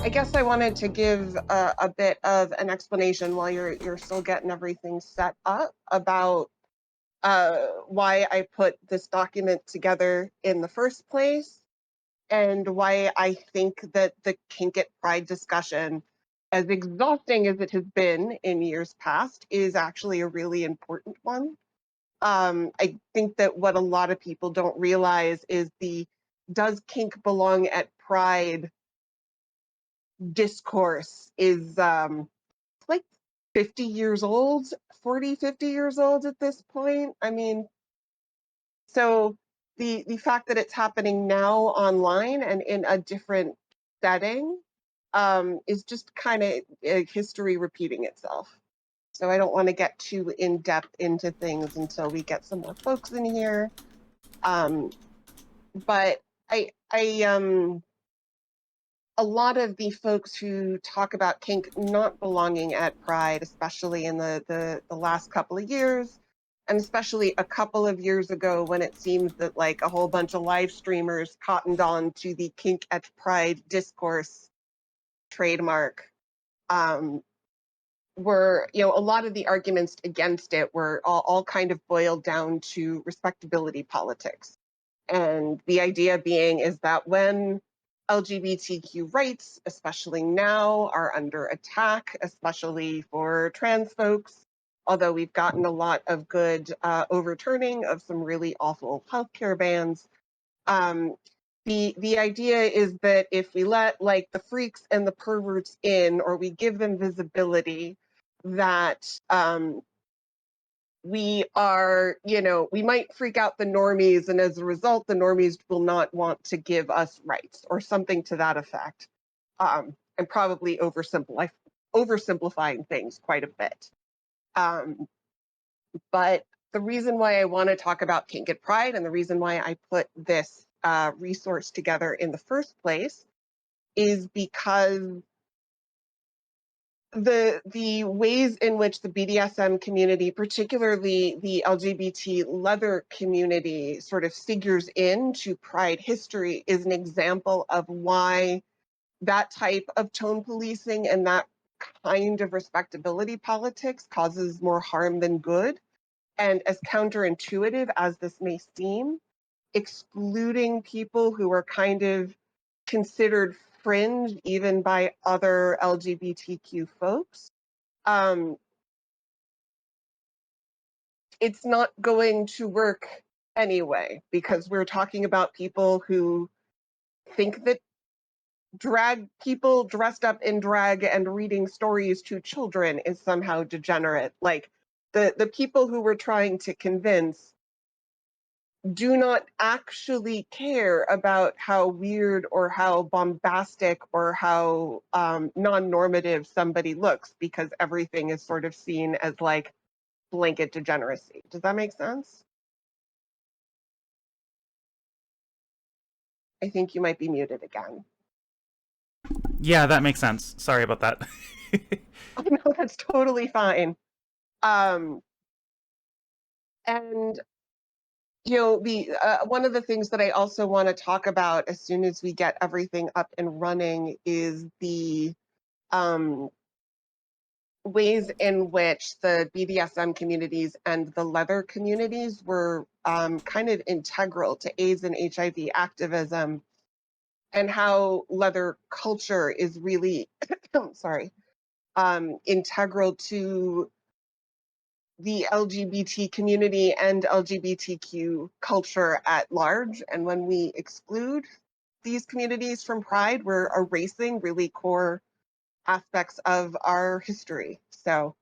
I guess I wanted to give a bit of an explanation while you're still getting everything set up about why I put this document together in the first place and why I think that the Kink at Pride discussion, as exhausting as it has been in years past, is actually a really important one. I think that what a lot of people don't realize is the does kink belong at Pride discourse is like 50 years old, 40, 50 years old at this point. I mean, so the fact that it's happening now online and in a different setting is just kind of history repeating itself. So I don't want to get too in depth into things until we get some more folks in here. Um, but I a lot of the folks who talk about kink not belonging at Pride, especially in the last couple of years, and especially a couple of years ago when it seems that like a whole bunch of live streamers cottoned on to the kink at Pride discourse trademark, um, were, a lot of the arguments against it were all kind of boiled down to respectability politics. And the idea being is that when LGBTQ rights, especially now, are under attack, especially for trans folks, although we've gotten a lot of good overturning of some really awful healthcare bans, um, the idea is that if we let like the freaks and the perverts in, or we give them visibility, that we are, we might freak out the normies, and as a result, the normies will not want to give us rights or something to that effect. And probably oversimplifying things quite a bit. Um, but the reason why I want to talk about Kink at Pride and the reason why I put this resource together in the first place is because the ways in which the BDSM community, particularly the LGBT leather community, sort of figures into Pride history is an example of why that type of tone policing and that kind of respectability politics causes more harm than good. And as counterintuitive as this may seem, excluding people who are kind of considered fringe even by other LGBTQ folks, um, it's not going to work anyway because we're talking about people who think that drag people dressed up in drag and reading stories to children is somehow degenerate. Like the people who we're trying to convince do not actually care about how weird or how bombastic or how non-normative somebody looks because everything is sort of seen as like blanket degeneracy. Does that make sense? I think you might be muted again. Yeah, that makes sense. Sorry about that. Oh no, that's totally fine. Um, and the one of the things that I also want to talk about as soon as we get everything up and running is the um, ways in which the BDSM communities and the leather communities were kind of integral to AIDS and HIV activism, and how leather culture is really, sorry, integral to the LGBT community and LGBTQ culture at large. And when we exclude these communities from Pride, we're erasing really core aspects of our history. So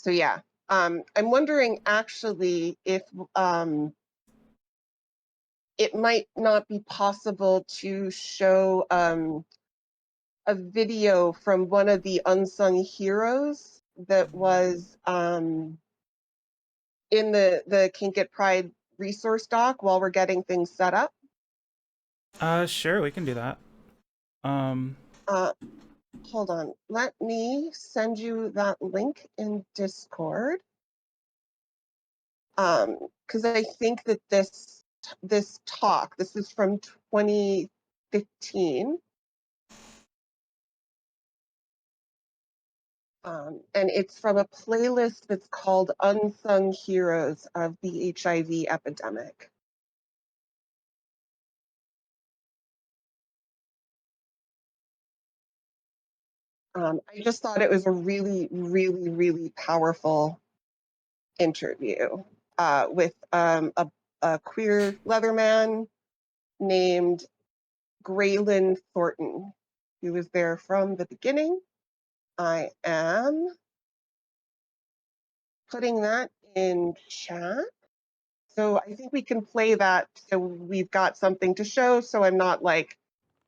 yeah, I'm wondering actually if it might not be possible to show a video from one of the unsung heroes that was in the Kink at Pride resource doc while we're getting things set up. Sure, we can do that. Um, Uh, Hold on, let me send you that link in Discord. Because I think that this talk, this is from 2015. And it's from a playlist that's called Unsung Heroes of the HIV Epidemic. I just thought it was a really, really, really powerful interview with a queer leatherman named Graylin Thornton, who was there from the beginning. I am putting that in chat. So I think we can play that so we've got something to show. So I'm not like,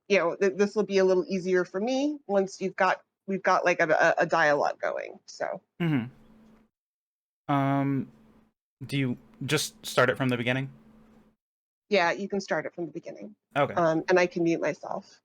you know, this will be a little easier for me once we've got like a dialogue going. So Mm-hmm. Do you just start it from the beginning? yeah, you can start it from the beginning. Okay. And I can mute myself.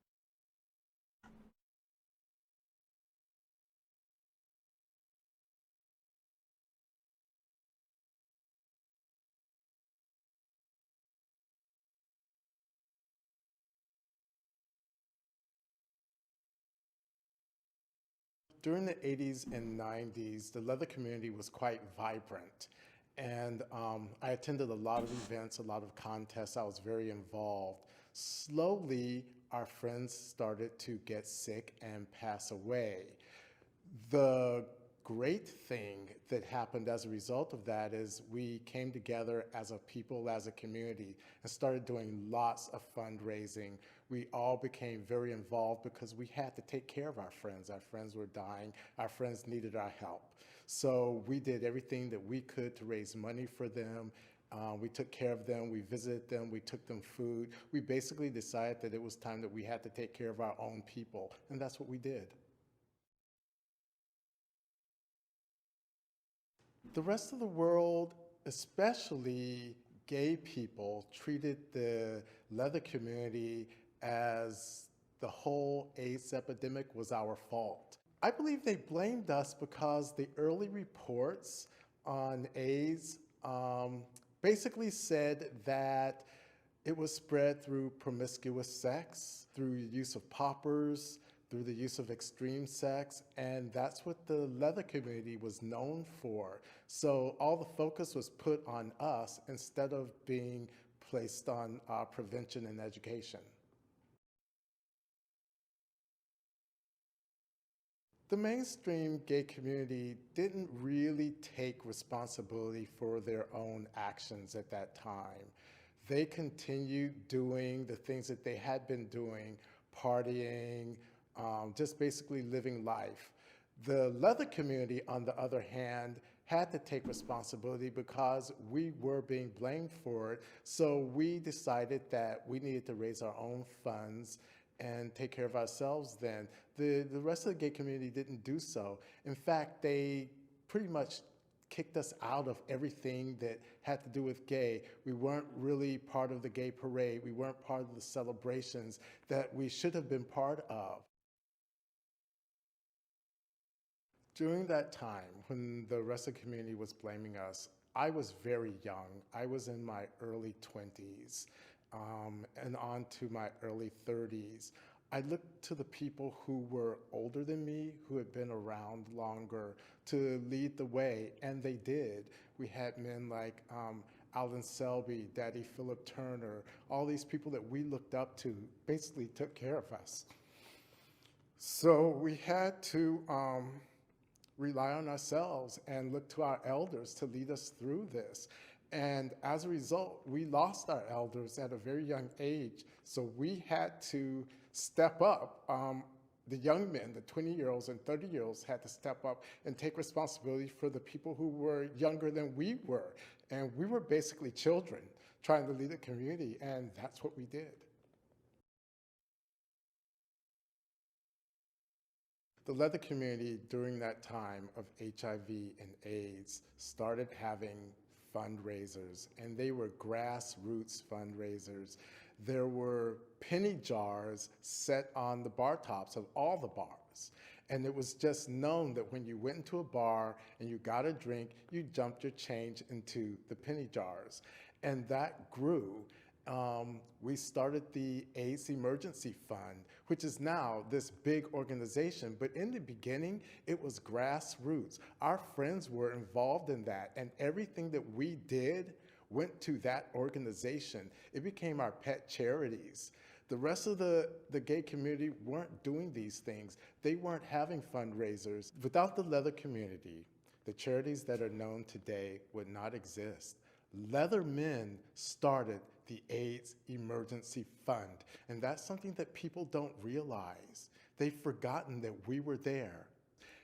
During the 80s and 90s, the leather community was quite vibrant. And I attended a lot of events, a lot of contests. I was very involved. Slowly, our friends started to get sick and pass away. The great thing that happened as a result of that is we came together as a people, as a community, and started doing lots of fundraising. We all became very involved because we had to take care of our friends. Our friends were dying. Our friends needed our help. So we did everything that we could to raise money for them. We took care of them, we visited them, we took them food. We basically decided that it was time that we had to take care of our own people, and that's what we did. The rest of the world, especially gay people, treated the leather community as the whole AIDS epidemic was our fault. I believe they blamed us because the early reports on AIDS basically said that it was spread through promiscuous sex, through use of poppers, through the use of extreme sex, and that's what the leather community was known for. So all the focus was put on us instead of being placed on prevention and education. The mainstream gay community didn't really take responsibility for their own actions at that time. They continued doing the things that they had been doing, partying, just basically living life. The leather community, on the other hand, had to take responsibility because we were being blamed for it. So we decided that we needed to raise our own funds and take care of ourselves then. The rest of the gay community didn't do so. In fact, they pretty much kicked us out of everything that had to do with gay. We weren't really part of the gay parade. We weren't part of the celebrations that we should have been part of. During that time, when the rest of the community was blaming us, I was very young. I was in my early 20s and on to my early 30s. I looked to the people who were older than me, who had been around longer, to lead the way, and they did. We had men like Alan Selby, Daddy Philip Turner, all these people that we looked up to basically took care of us. So we had to rely on ourselves and look to our elders to lead us through this. And as a result, we lost our elders at a very young age. So we had to step up. The young men, the 20-year-olds and 30-year-olds had to step up and take responsibility for the people who were younger than we were. And we were basically children trying to lead a community, and that's what we did. The leather community during that time of HIV and AIDS started having fundraisers, and they were grassroots fundraisers. There were penny jars set on the bar tops of all the bars. And it was just known that when you went into a bar and you got a drink, you dumped your change into the penny jars. And that grew. We started the AIDS Emergency Fund, which is now this big organization. But in the beginning, it was grassroots. Our friends were involved in that, and everything that we did went to that organization. It became our pet charities. The rest of the gay community weren't doing these things. They weren't having fundraisers. Without the leather community, the charities that are known today would not exist. Leather men started the AIDS Emergency Fund, and that's something that people don't realize. They've forgotten that we were there.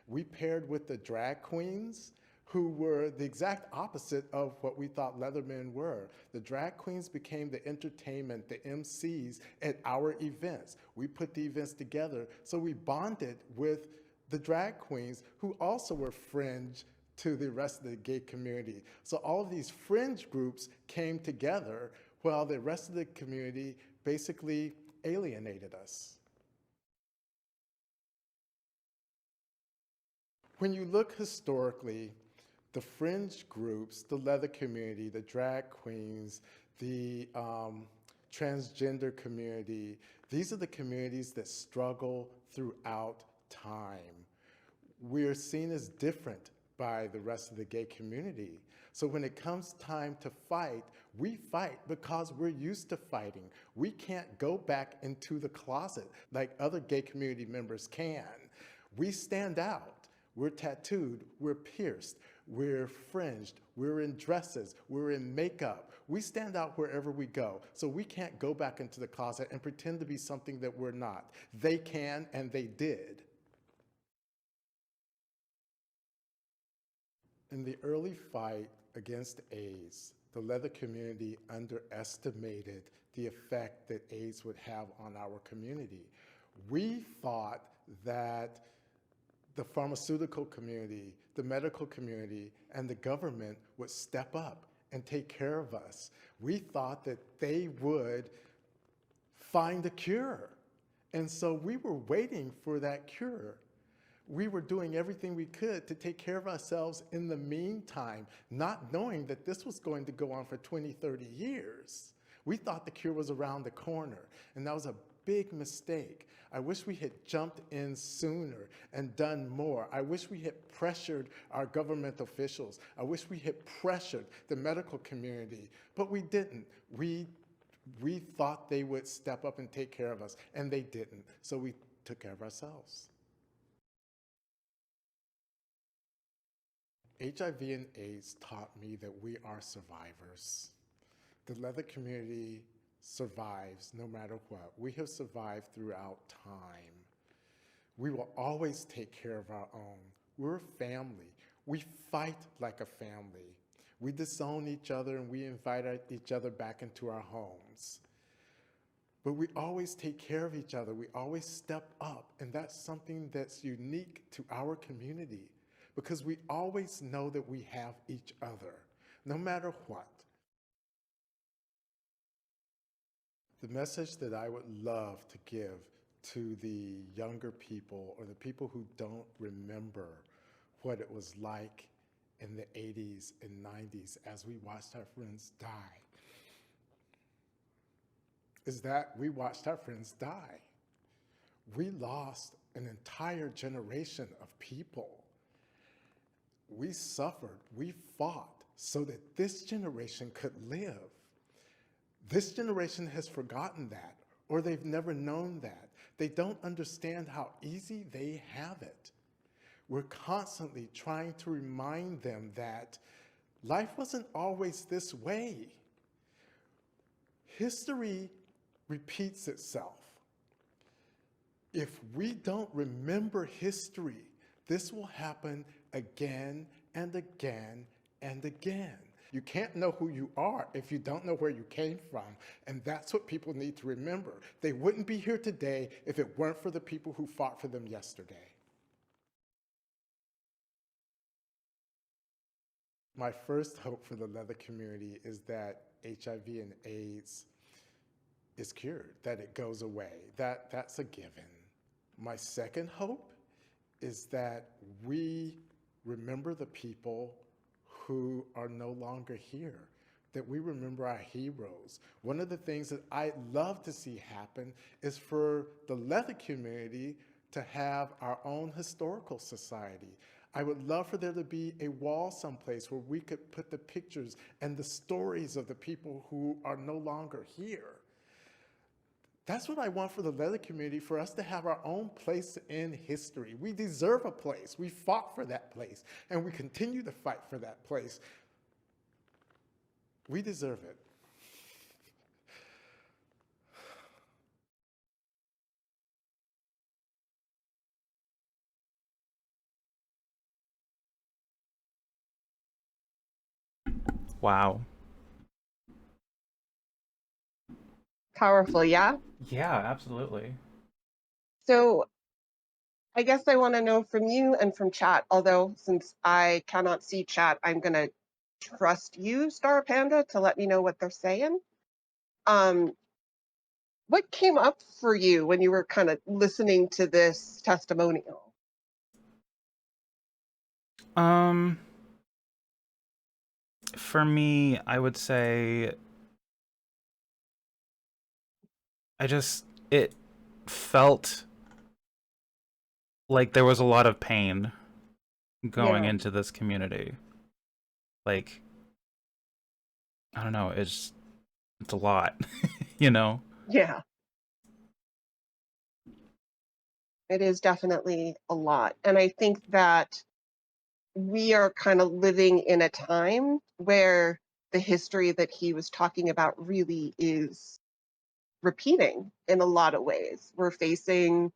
We paired with the drag queens, who were the exact opposite of what we thought Leathermen were. The drag queens became the entertainment, the MCs at our events. We put the events together, so we bonded with the drag queens, who also were fringe to the rest of the gay community. So all of these fringe groups came together while the rest of the community basically alienated us. When you look historically, the fringe groups, the leather community, the drag queens, the transgender community, these are the communities that struggle throughout time. We're seen as different by the rest of the gay community. So when it comes time to fight, we fight because we're used to fighting. We can't go back into the closet like other gay community members can. We stand out. We're tattooed, we're pierced, we're fringed, we're in dresses, we're in makeup. We stand out wherever we go. So we can't go back into the closet and pretend to be something that we're not. They can, and they did. In the early fight against AIDS, the leather community underestimated the effect that AIDS would have on our community. We thought that the pharmaceutical community, the medical community, and the government would step up and take care of us. We thought that they would find a cure. And so we were waiting for that cure. We were doing everything we could to take care of ourselves in the meantime, not knowing that this was going to go on for 20, 30 years. We thought the cure was around the corner, and that was a big mistake. I wish we had jumped in sooner and done more. I wish we had pressured our government officials. I wish we had pressured the medical community, but we didn't. We thought they would step up and take care of us, and they didn't. So we took care of ourselves. HIV and AIDS taught me that we are survivors. The leather community survives no matter what. We have survived throughout time. We will always take care of our own. We're a family. We fight like a family. We disown each other and we invite each other back into our homes. But we always take care of each other. We always step up, and that's something that's unique to our community, because we always know that we have each other, no matter what. The message that I would love to give to the younger people, or the people who don't remember what it was like in the 80s and 90s as we watched our friends die, is that we watched our friends die. We lost an entire generation of people. We suffered, we fought so that this generation could live. This generation has forgotten that, or they've never known that. They don't understand how easy they have it. We're constantly trying to remind them that life wasn't always this way. History repeats itself. If we don't remember history, this will happen again and again and again. You can't know who you are if you don't know where you came from, and that's what people need to remember. They wouldn't be here today if it weren't for the people who fought for them yesterday. My first hope for the leather community is that HIV and AIDS is cured, that it goes away. That's a given. My second hope is that we remember the people who are no longer here, that we remember our heroes. One of the things that I love to see happen is for the leather community to have our own historical society. I would love for there to be a wall someplace where we could put the pictures and the stories of the people who are no longer here. That's what I want for the leather community, for us to have our own place in history. We deserve a place. We fought for that place, and we continue to fight for that place. We deserve it. Wow. Powerful, yeah? Yeah, absolutely. So I guess I want to know from you and from chat, although since I cannot see chat, I'm going to trust you, Star Panda, to let me know what they're saying. What came up for you when you were kind of listening to this testimonial? For me, I would say it felt like there was a lot of pain going Yeah, into this community. Like, I don't know, it's a lot, you know? yeah, it is definitely a lot. And I think that we are kind of living in a time where the history that he was talking about really is repeating in a lot of ways. We're facing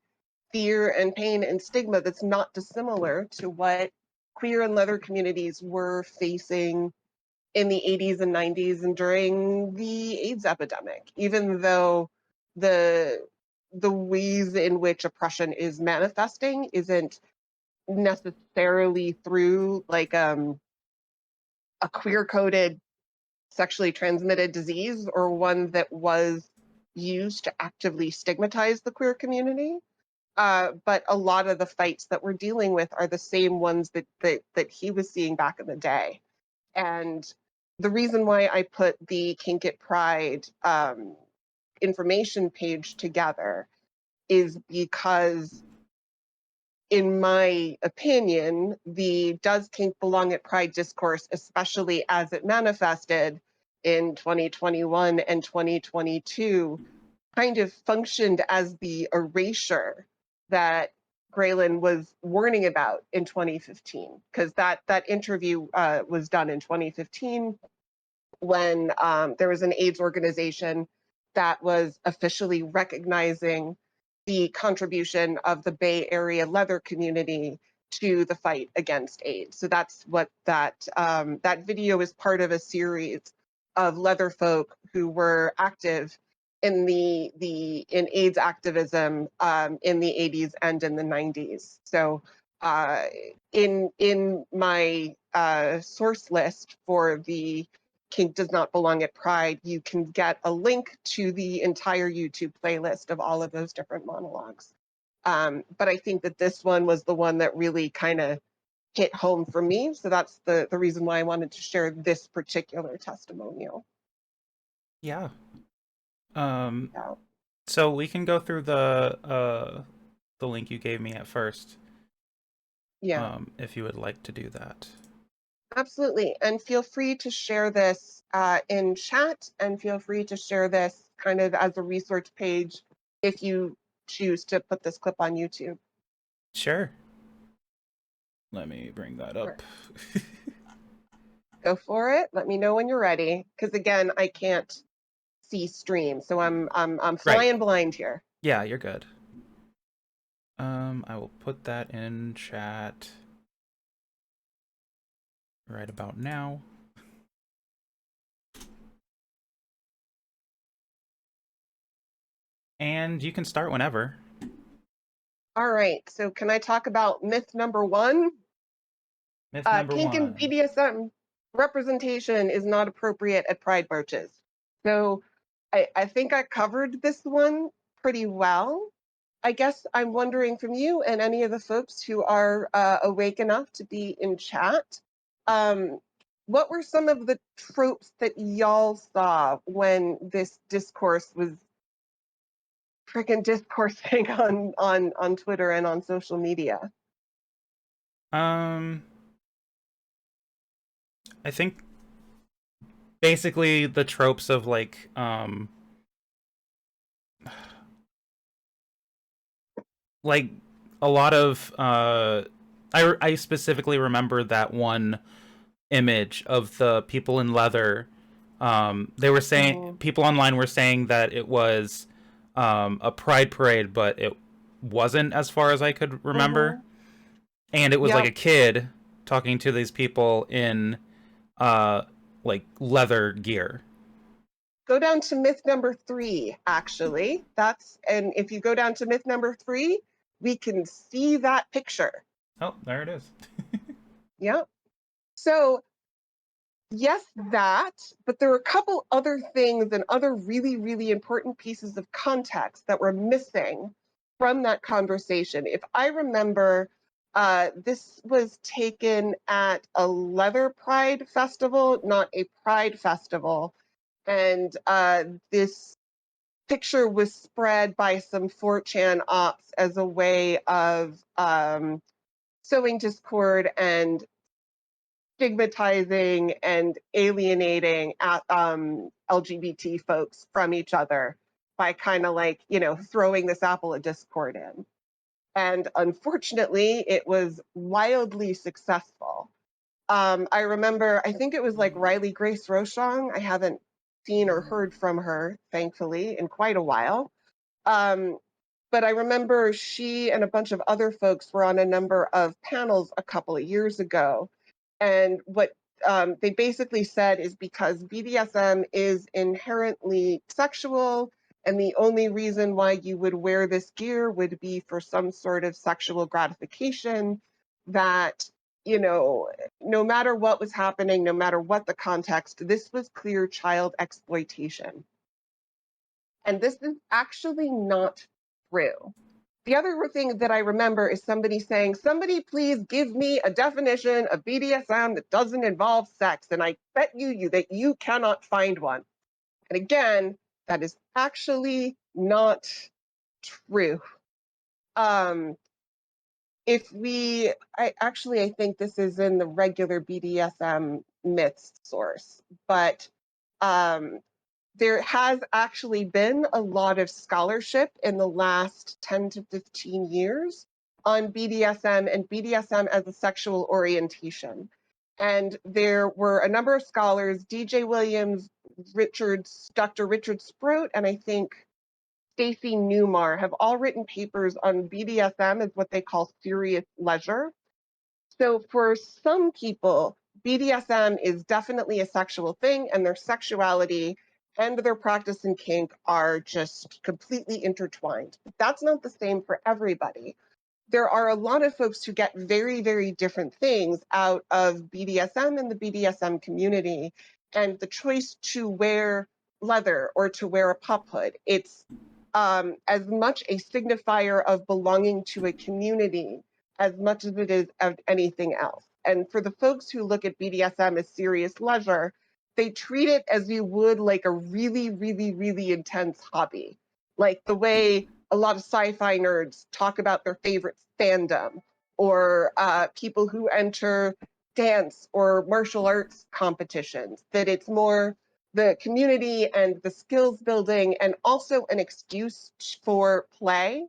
fear and pain and stigma that's not dissimilar to what queer and leather communities were facing in the 80s and 90s and during the AIDS epidemic, even though the ways in which oppression is manifesting isn't necessarily through like a queer coded sexually transmitted disease or one that was used to actively stigmatize the queer community. But a lot of the fights that we're dealing with are the same ones that he was seeing back in the day. And the reason why I put the Kink at Pride information page together is because, in my opinion, the Does Kink Belong at Pride discourse, especially as it manifested in 2021 and 2022, kind of functioned as the erasure that Graylin was warning about in 2015, because that interview was done in 2015 when there was an AIDS organization that was officially recognizing the contribution of the Bay Area leather community to the fight against AIDS. So that's what that video is part of a series of leather folk who were active in in AIDS activism in the 80s and in the 90s. So in my source list for the Kink Does Not Belong at Pride, you can get a link to the entire YouTube playlist of all of those different monologues. But I think that this one was the one that really kind of hit home for me. So that's the reason why I wanted to share this particular testimonial. Yeah. Um, Yeah. so we can go through the link you gave me at first, Yeah. if you would like to do that. Absolutely. And feel free to share this in chat, and feel free to share this kind of as a resource page if you choose to put this clip on YouTube. Sure. Let me bring that Sure. up. Go for it. Let me know when you're ready. Because again, I can't see stream, so I'm Right. flying blind here. Yeah, you're good. I will put that in chat right about now. And you can start whenever. All right. So can I talk about myth number one? Myth number Kink and one. BDSM representation is not appropriate at pride marches. So I think I covered this one pretty well. I guess I'm wondering from you and any of the folks who are awake enough to be in chat, um, what were some of the tropes that y'all saw when this discourse was freaking discoursing on Twitter and on social media? I think basically the tropes of like like a lot of I specifically remember that one image of the people in leather. They were saying, people online were saying that it was a pride parade, but it wasn't, as far as I could remember. And it was like a kid talking to these people in like leather gear. Go down to myth number 3, actually. And if you go down to myth number 3, we can see that picture. Oh, there it is. Yep. So yes, that, but there are a couple other things and other really, really important pieces of context that were missing from that conversation. If I remember, this was taken at a leather pride festival, not a pride festival. And this picture was spread by some 4chan ops as a way of sowing discord and stigmatizing and alienating LGBT folks from each other by kind of like, throwing this apple of discord in. And unfortunately, it was wildly successful. I remember, I think it was like Riley Grace Rochon. I haven't seen or heard from her, thankfully, in quite a while. But I remember she and a bunch of other folks were on a number of panels a couple of years ago. And what they basically said is because BDSM is inherently sexual, and the only reason why you would wear this gear would be for some sort of sexual gratification, that, no matter what was happening, no matter what the context, this was clear child exploitation. And this is actually not true. The other thing that I remember is somebody saying, somebody please give me a definition of BDSM that doesn't involve sex. And I bet you that you cannot find one. And again, that is actually not true. I think this is in the regular BDSM myths source, but there has actually been a lot of scholarship in the last 10 to 15 years on BDSM and BDSM as a sexual orientation. And there were a number of scholars, DJ Williams, Dr. Richard Sprout, and I think Stacy Newmar, have all written papers on BDSM as what they call serious leisure. So for some people, BDSM is definitely a sexual thing, and their sexuality and their practice in kink are just completely intertwined. But that's not the same for everybody. There are a lot of folks who get very, very different things out of BDSM and the BDSM community, and the choice to wear leather or to wear a pup hood. It's as much a signifier of belonging to a community as much as it is of anything else. And for the folks who look at BDSM as serious leisure, they treat it as you would like a really, really, really intense hobby. Like the way a lot of sci-fi nerds talk about their favorite fandom, or people who enter dance or martial arts competitions, that it's more the community and the skills building and also an excuse for play.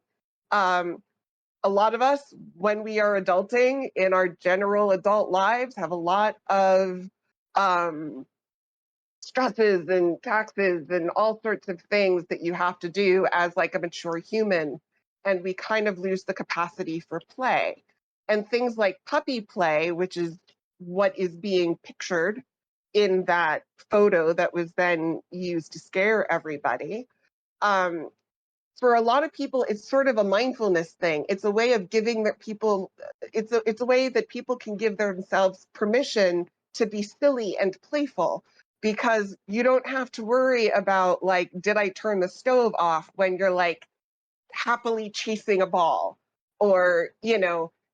A lot of us, when we are adulting in our general adult lives, have a lot of stresses and taxes and all sorts of things that you have to do as like a mature human. And we kind of lose the capacity for play. And things like puppy play, which is what is being pictured in that photo that was then used to scare everybody. For a lot of people, it's sort of a mindfulness thing. It's a way of giving that people, it's a way that people can give themselves permission to be silly and playful, because you don't have to worry about like, did I turn the stove off when you're like happily chasing a ball? Or,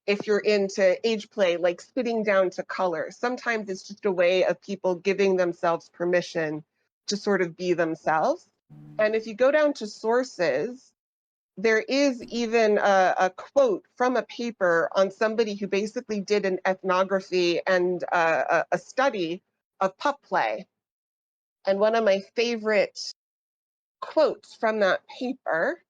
if you're into age play, like sitting down to color. Sometimes it's just a way of people giving themselves permission to sort of be themselves. And if you go down to sources, there is even a quote from a paper on somebody who basically did an ethnography and a study of pup play. And one of my favorite quotes from that paper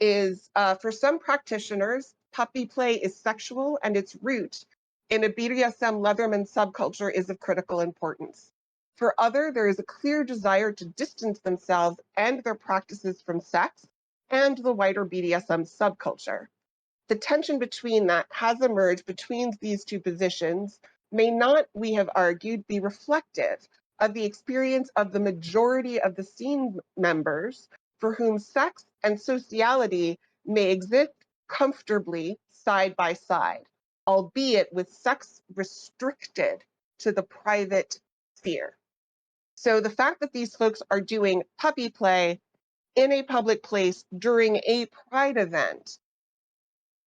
is for some practitioners, puppy play is sexual and its root in a BDSM Leatherman subculture is of critical importance. For other, there is a clear desire to distance themselves and their practices from sex and the wider BDSM subculture. The tension between that has emerged between these two positions may not, we have argued, be reflective of the experience of the majority of the scene members for whom sex and sociality may exist comfortably side by side, albeit with sex restricted to the private sphere. So the fact that these folks are doing puppy play in a public place during a pride event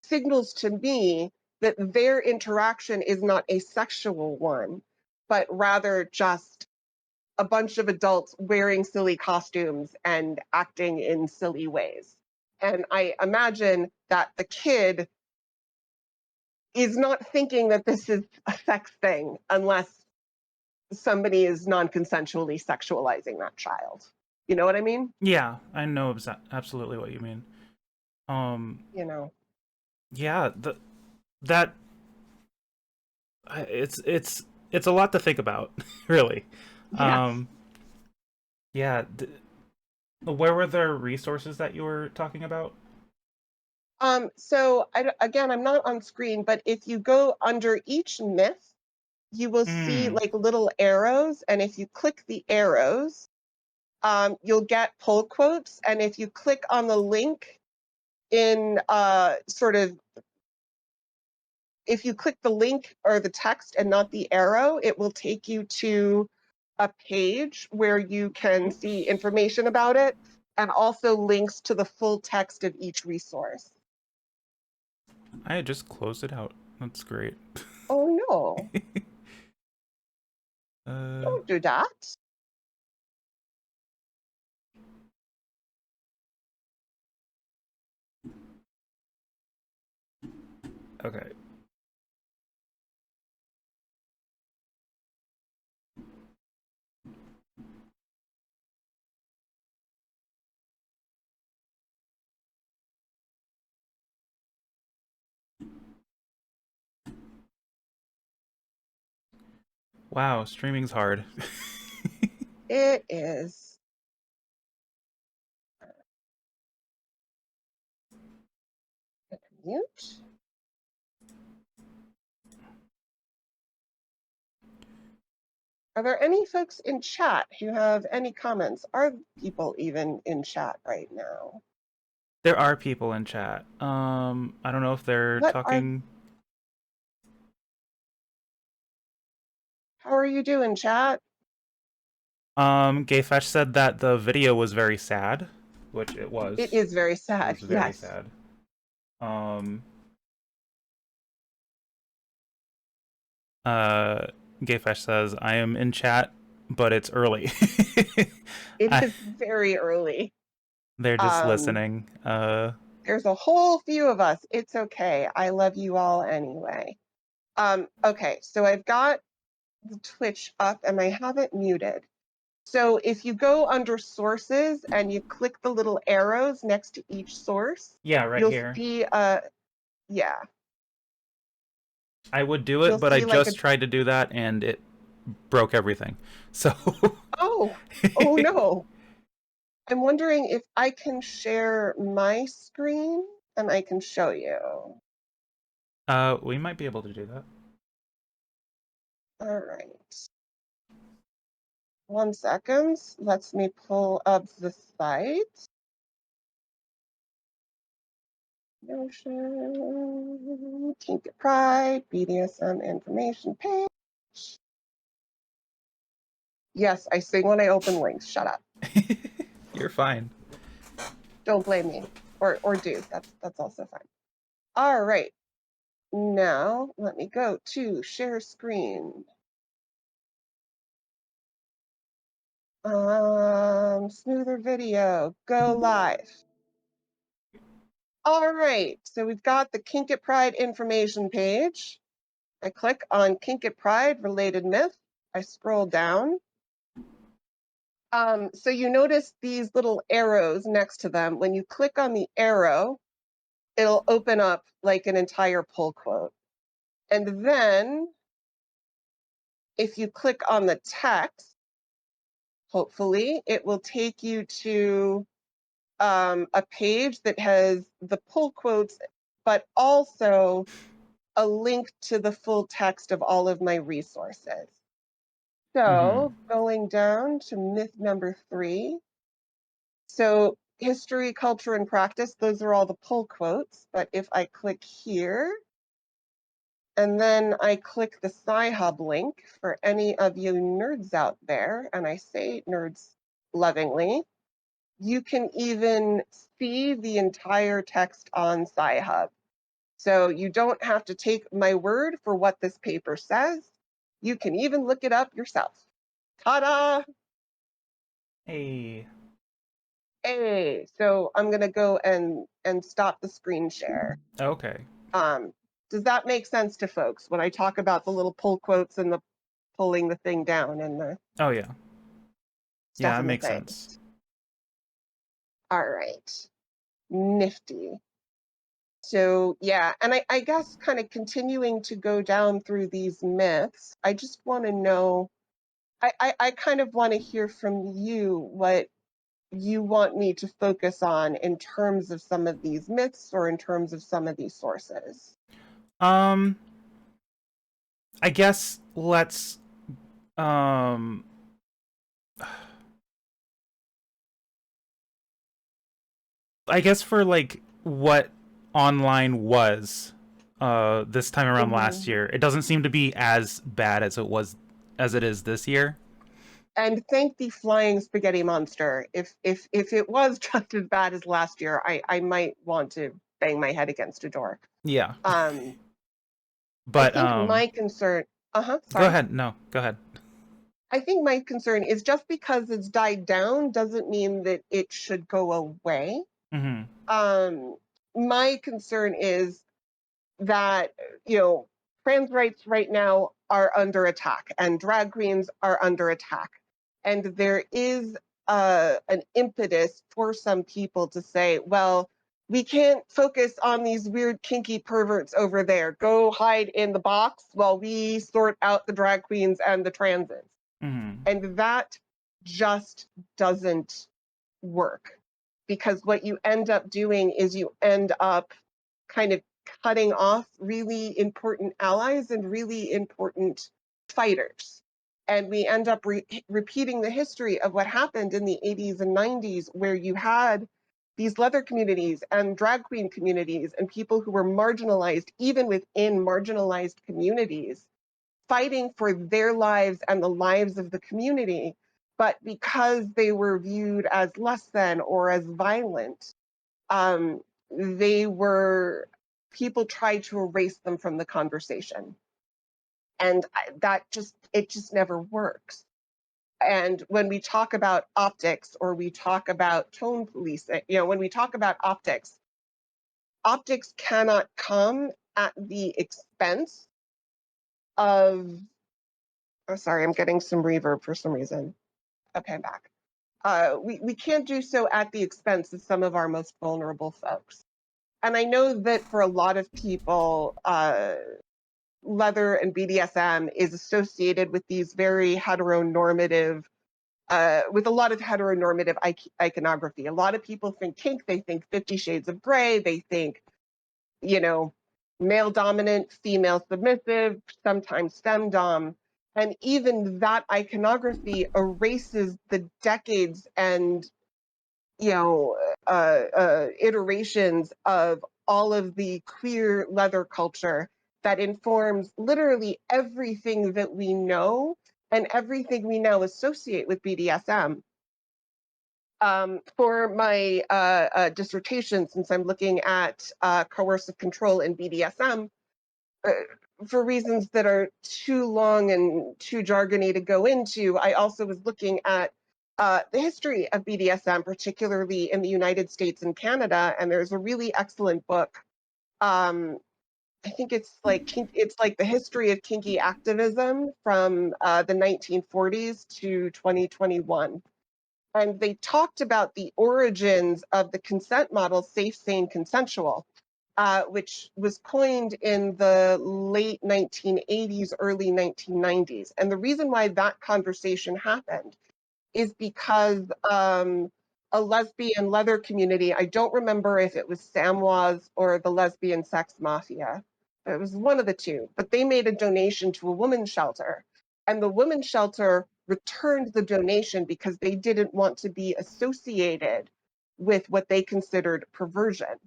signals to me that their interaction is not a sexual one, but rather just a bunch of adults wearing silly costumes and acting in silly ways. And I imagine that the kid is not thinking that this is a sex thing unless somebody is non-consensually sexualizing that child. You know what I mean? Yeah, I know absolutely what you mean. You know. Yeah, that it's a lot to think about, really. Yes. Yeah. Where were the resources that you were talking about? So again, I'm not on screen, but if you go under each myth, you will see like little arrows, and if you click the arrows, you'll get pull quotes, and if you click on the link in if you click the link or the text and not the arrow, it will take you to a page where you can see information about it and also links to the full text of each resource. I just closed it out. That's great. Oh no. Don't do that. Okay. Wow, streaming's hard. It is. Mute. Are there any folks in chat who have any comments? Are people even in chat right now? There are people in chat. I don't know if they're talking. How are you doing, chat? Gayfetch said that the video was very sad, which it was. It is very sad. It was very yes. sad. Gayfesh says, I am in chat, but it's early. It is very early. They're just listening. There's a whole few of us. It's okay. I love you all anyway. Okay, so I've got the Twitch up and I have it muted. So if you go under sources and you click the little arrows next to each source, yeah, right you'll here. see yeah. I would do it, You'll but I see, like, just tried to do that and it broke everything. So oh no. I'm wondering if I can share my screen and I can show you. We might be able to do that. All right. 1 second. Let me pull up the site. Notion, Kink Pride, BDSM information page. Yes, I sing when I open links. Shut up. You're fine. Don't blame me. Or do. That's also fine. All right. now let me go to share screen. Smoother video, go live. All right, so we've got the Kink at Pride information page. I click on Kink at Pride related myth. I scroll down. So you notice these little arrows next to them. When you click on the arrow, it'll open up like an entire pull quote. And then if you click on the text, hopefully it will take you to a page that has the pull quotes, but also a link to the full text of all of my resources. So going down to myth number 3. So history, culture, and practice, those are all the pull quotes. But if I click here, and then I click the Sci-Hub link for any of you nerds out there, and I say nerds lovingly, you can even see the entire text on Sci-Hub. So you don't have to take my word for what this paper says. You can even look it up yourself. Ta-da! Hey. Hey, so I'm gonna go and stop the screen share. Okay. Does that make sense to folks when I talk about the little pull quotes and the pulling the thing down and the Oh yeah. stuff Yeah, that in the makes thing? sense. All right, nifty. So yeah, and I guess kind of continuing to go down through these myths, I just want to know, I kind of want to hear from you what you want me to focus on in terms of some of these myths or in terms of some of these sources. I guess let's um I guess for like what online was this time around last year, it doesn't seem to be as bad as it is this year. And thank the flying spaghetti monster. If it was just as bad as last year, I might want to bang my head against a door. Yeah. I But think my concern. Go Sorry. ahead. No, go ahead. I think my concern is just because it's died down doesn't mean that it should go away. My concern is that, trans rights right now are under attack and drag queens are under attack. And there is an impetus for some people to say, well, we can't focus on these weird kinky perverts over there. Go hide in the box while we sort out the drag queens and the transes. And that just doesn't work, because what you end up doing is you end up kind of cutting off really important allies and really important fighters. And we end up repeating the history of what happened in the 80s and 90s, where you had these leather communities and drag queen communities and people who were marginalized, even within marginalized communities, fighting for their lives and the lives of the community. But because they were viewed as less than or as violent, they were, people tried to erase them from the conversation. And it just never works. And when we talk about optics or we talk about tone policing, when we talk about optics cannot come at the expense of, oh, sorry, I'm getting some reverb for some reason. Okay, I'm back. We can't do so at the expense of some of our most vulnerable folks. And I know that for a lot of people, leather and BDSM is associated with these very heteronormative, with a lot of heteronormative iconography. A lot of people think kink, they think 50 Shades of Grey, they think, male dominant, female submissive, sometimes femdom. And even that iconography erases the decades and iterations of all of the queer leather culture that informs literally everything that we know and everything we now associate with BDSM. For my dissertation, since I'm looking at coercive control in BDSM, for reasons that are too long and too jargony to go into, I also was looking at the history of BDSM, particularly in the United States and Canada, and there's a really excellent book. I think it's like the history of kinky activism from the 1940s to 2021. And they talked about the origins of the consent model, safe, sane, consensual, which was coined in the late 1980s, early 1990s. And the reason why that conversation happened is because a lesbian leather community, I don't remember if it was Samwas or the Lesbian Sex Mafia, it was one of the two, but they made a donation to a women's shelter. And the women's shelter returned the donation because they didn't want to be associated with what they considered perversion.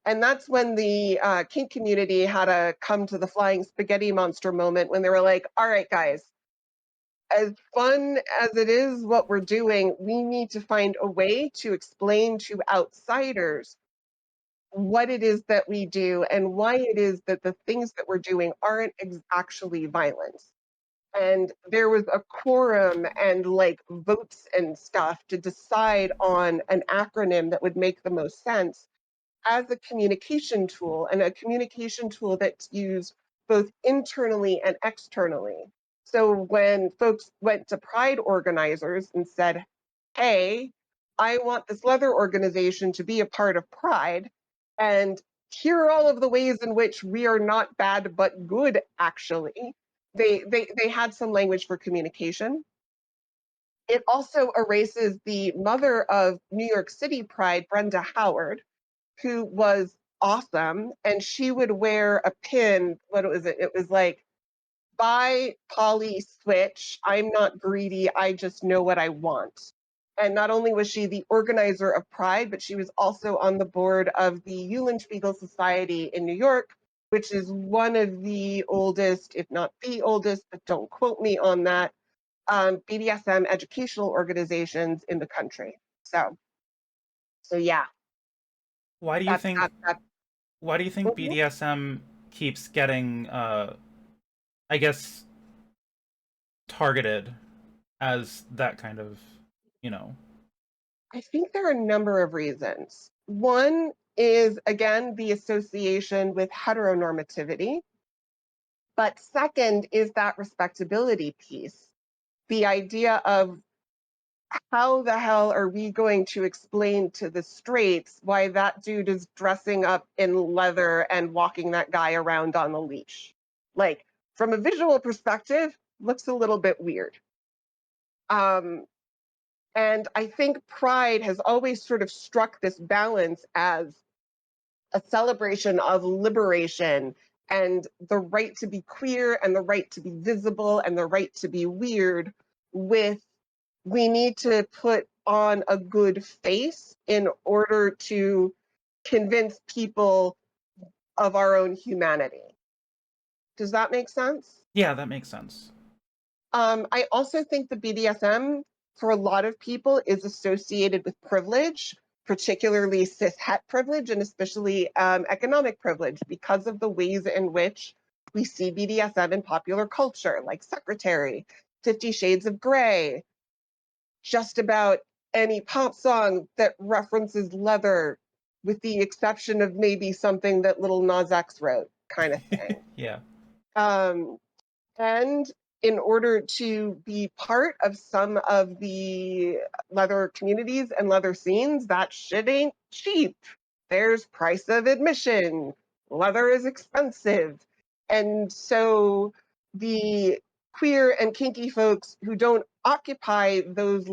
And that's when the kink community had a come to the flying spaghetti monster moment when they were like, all right, guys, as fun as it is what we're doing, we need to find a way to explain to outsiders what it is that we do and why it is that the things that we're doing aren't actually violence. And there was a quorum and like votes and stuff to decide on an acronym that would make the most sense as a communication tool, and a communication tool that's used both internally and externally. So when folks went to Pride organizers and said, hey, I want this leather organization to be a part of Pride, and here are all of the ways in which we are not bad but good, actually. They had some language for communication. It also erases the mother of New York City Pride, Brenda Howard, who was awesome, and she would wear a pin. What was it? It was like, buy Polly Switch. I'm not greedy. I just know what I want. And not only was she the organizer of Pride, but she was also on the board of the Eulenspiegel Society in New York, which is one of the oldest, if not the oldest, but don't quote me on that, BDSM educational organizations in the country. So yeah, Why do you that's think that. why do you think Mhm. BDSM keeps getting I guess targeted as that kind of, you know. I think there are a number of reasons. One is, again, the association with heteronormativity. But second is that respectability piece. The idea of how the hell are we going to explain to the straights why that dude is dressing up in leather and walking that guy around on a leash? Like, from a visual perspective, looks a little bit weird. And I think Pride has always sort of struck this balance as a celebration of liberation and the right to be queer and the right to be visible and the right to be weird, with we need to put on a good face in order to convince people of our own humanity. Does that make sense? Yeah, that makes sense. I also think the BDSM for a lot of people is associated with privilege, particularly cis het privilege, and especially economic privilege, because of the ways in which we see BDSM in popular culture, like Secretary, 50 Shades of Grey, just about any pop song that references leather, with the exception of maybe something that Lil Nas X wrote, kind of thing. Yeah. Um, and in order to be part of some of the leather communities and leather scenes, that shit ain't cheap. There's price of admission. Leather is expensive. And so the queer and kinky folks who don't occupy those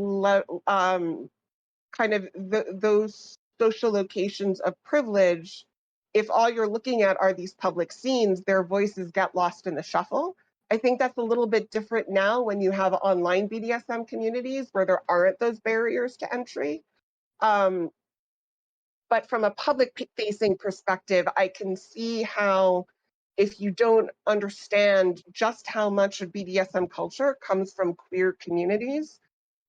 those social locations of privilege, if all you're looking at are these public scenes, their voices get lost in the shuffle. I think that's a little bit different now when you have online BDSM communities where there aren't those barriers to entry. Um, but from a public facing perspective, I can see how, if you don't understand just how much of BDSM culture comes from queer communities,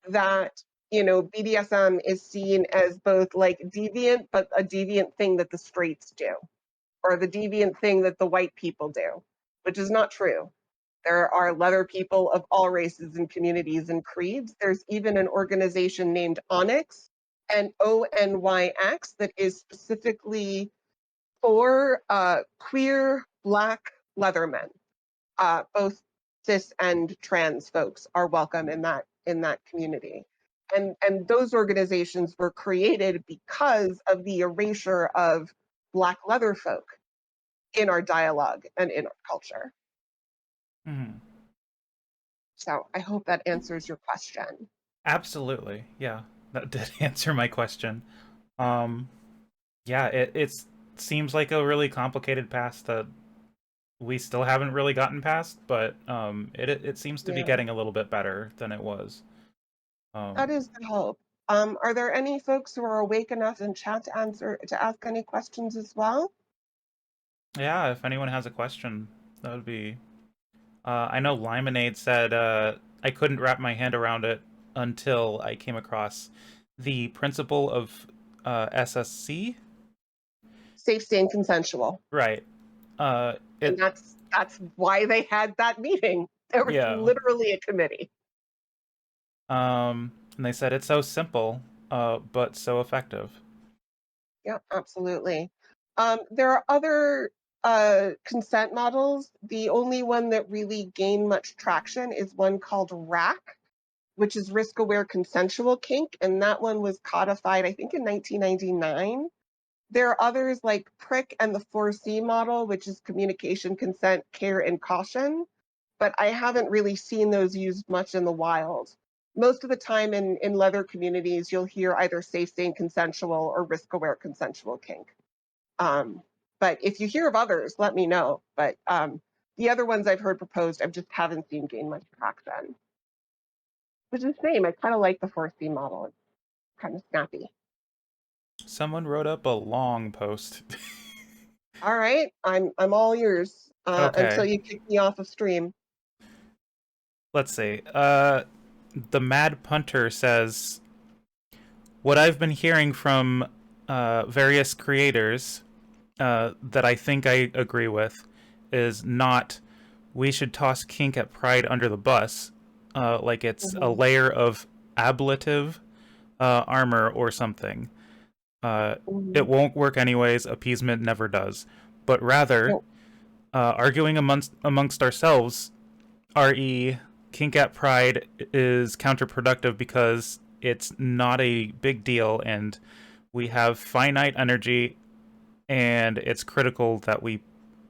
that BDSM is seen as both like deviant, but a deviant thing that the straights do, or the deviant thing that the white people do. which is not true. There are leather people of all races and communities and creeds. There's even an organization named Onyx, and ONYX, that is specifically for queer Black leathermen. Both cis and trans folks are welcome in that community. And those organizations were created because of the erasure of Black leather folk in our dialogue and in our culture. Mhm. So I hope that answers your question. Absolutely. Yeah, that did answer my question. Yeah, it seems like a really complicated past that we still haven't really gotten past, but it seems to be Yeah, getting a little bit better than it was. that Um, is the hope. Are there any folks who are awake enough in chat to ask any questions as well? yeah, if anyone has a question, that would be. I know Limonade said I couldn't wrap my hand around it until I came across the principle of SSC. Safe, sane, consensual. Right. And It that's why they had that meeting. There was yeah. literally a committee. And they said it's so simple, but so effective. Yeah, absolutely. There are other consent models. The only one that really gained much traction is one called RAC, which is risk aware consensual kink. And that one was codified, I think, in 1999. There are others like PRIC and the 4C model, which is communication, consent, care, and caution. But I haven't really seen those used much in the wild. Most of the time in leather communities, you'll hear either safe, sane, consensual or risk-aware consensual kink. But if you hear of others, let me know. But the other ones I've heard proposed, I just haven't seen gain much traction. Which is a shame. I kind of like the 4C model. It's kind of snappy. Someone wrote up a long post. All right, I'm all ears until Okay, you kick me off of stream. let's see. The Mad Punter says, what I've been hearing from various creators that I think I agree with is not we should toss kink at Pride under the bus, like it's a Mhm. layer of ablative armor or something. It Mhm. won't work anyways. Appeasement never does. But rather, Nope. arguing amongst ourselves, re kink at Pride is counterproductive because it's not a big deal and we have finite energy, and it's critical that we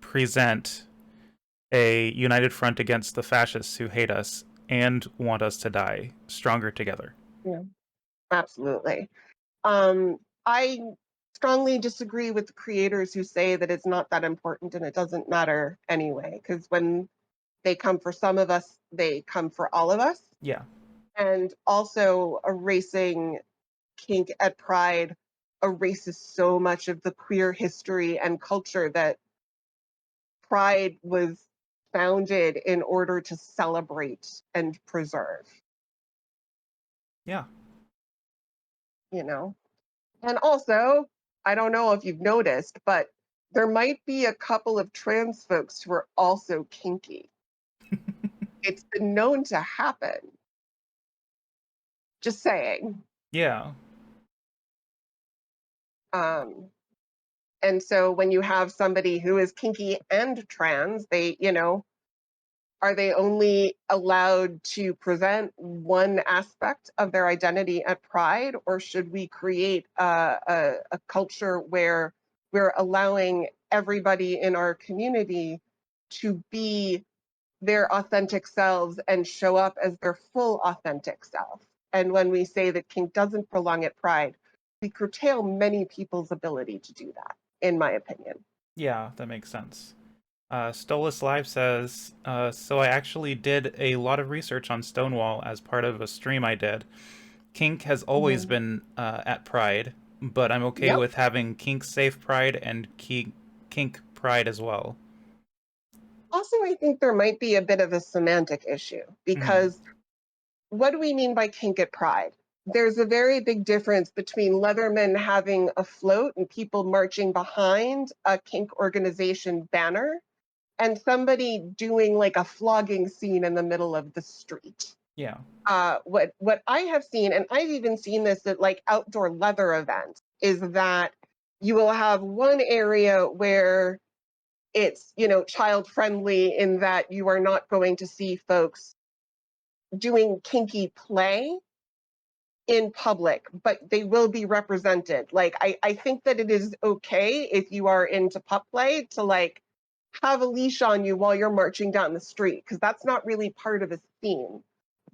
present a united front against the fascists who hate us and want us to die, stronger together. Yeah, absolutely. I strongly disagree with the creators who say that it's not that important and it doesn't matter anyway, because when they come for some of us, they come for all of us. Yeah. And also, erasing kink at Pride erases so much of the queer history and culture that Pride was founded in order to celebrate and preserve, Yeah. you know? And also, I don't know if you've noticed, but there might be a couple of trans folks who are also kinky. It's been known to happen. Just saying. Yeah. Um, and so when you have somebody who is kinky and trans, are they only allowed to present one aspect of their identity at Pride, or should we create a culture where we're allowing everybody in our community to be their authentic selves and show up as their full authentic self? And when we say that kink doesn't belong at Pride, we curtail many people's ability to do that, in my opinion. Yeah, that makes sense. Stolas Live says, so I actually did a lot of research on Stonewall as part of a stream I did. Kink has always Mhm. been at Pride, but I'm okay Yep. with having Kink Safe Pride and Kink Pride as well. Also, I think there might be a bit of a semantic issue Mm-hmm. because what do we mean by kink at Pride? There's a very big difference between Leatherman having a float and people marching behind a kink organization banner and somebody doing like a flogging scene in the middle of the street. Yeah. What I have seen, and I've even seen this at like outdoor leather events, is that you will have one area where it's, you know, child friendly in that you are not going to see folks doing kinky play in public, but they will be represented. Like, I think that it is okay if you are into pup play to like have a leash on you while you're marching down the street, because that's not really part of a theme.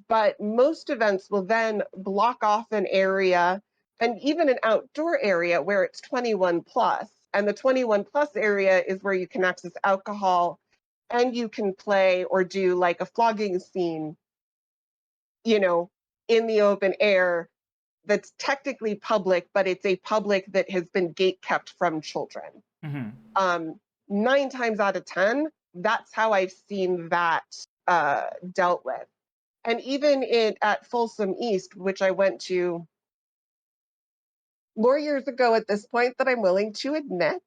But most events will then block off an area, and even an outdoor area where it's 21 plus. And the 21 plus area is where you can access alcohol and you can play or do like a flogging scene, you know, in the open air that's technically public, but it's a public that has been gate kept from children. Mm-hmm. 9 times out of 10, that's how I've seen that dealt with. And even at Folsom East, which I went to more years ago at this point that I'm willing to admit,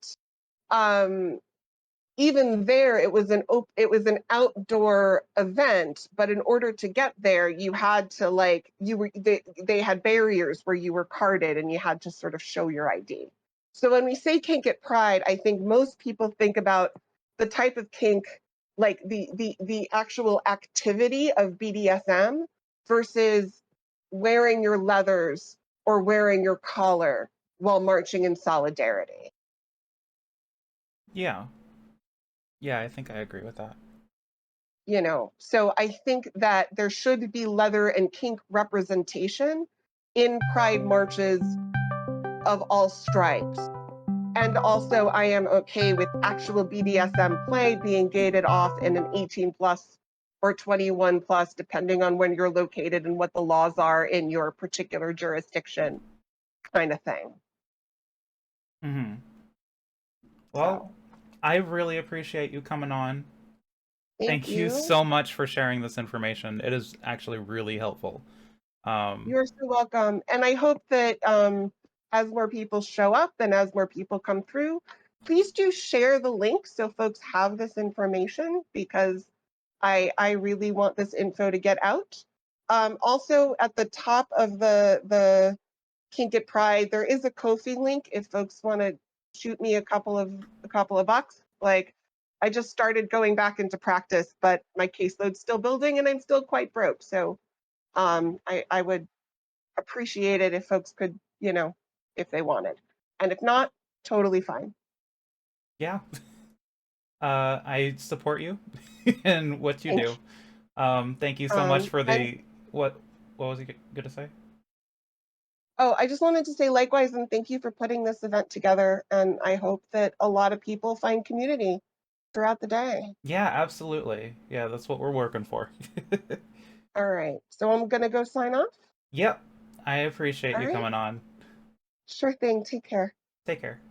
even there it was an outdoor event, but in order to get there, you had to like they had barriers where you were carded and you had to sort of show your ID. So when we say kink at Pride, I think most people think about the type of kink, like the actual activity of BDSM versus wearing your leathers or wearing your collar while marching in solidarity. Yeah. Yeah, I think I agree with that. You know, so I think that there should be leather and kink representation in Pride marches of all stripes. And also, I am okay with actual BDSM play being gated off in an 18 plus or 21 plus, depending on when you're located and what the laws are in your particular jurisdiction, kind of thing. Mm-hmm. Well, So, I really appreciate you coming on. thank Thank you you. so much for sharing this information. It is actually really helpful. You're so welcome. And I hope that as more people show up and as more people come through, please do share the link so folks have this information, because I really want this info to get out. Also, at the top of the Kink at Pride, there is a Ko-fi link if folks want to shoot me a couple of bucks. Like, I just started going back into practice, but my caseload's still building and I'm still quite broke. So I would appreciate it if folks could, you know, if they wanted. And if not, totally fine. Yeah. I support you in what you Thank do. Thank you so much for and the what was he gonna say? oh, I just wanted to say likewise, and thank you for putting this event together. And I hope that a lot of people find community throughout the day. Yeah, absolutely. Yeah, that's what we're working for. All right. So I'm gonna go sign off. Yep. I appreciate All you right. coming on. Sure thing. Take care. Take care.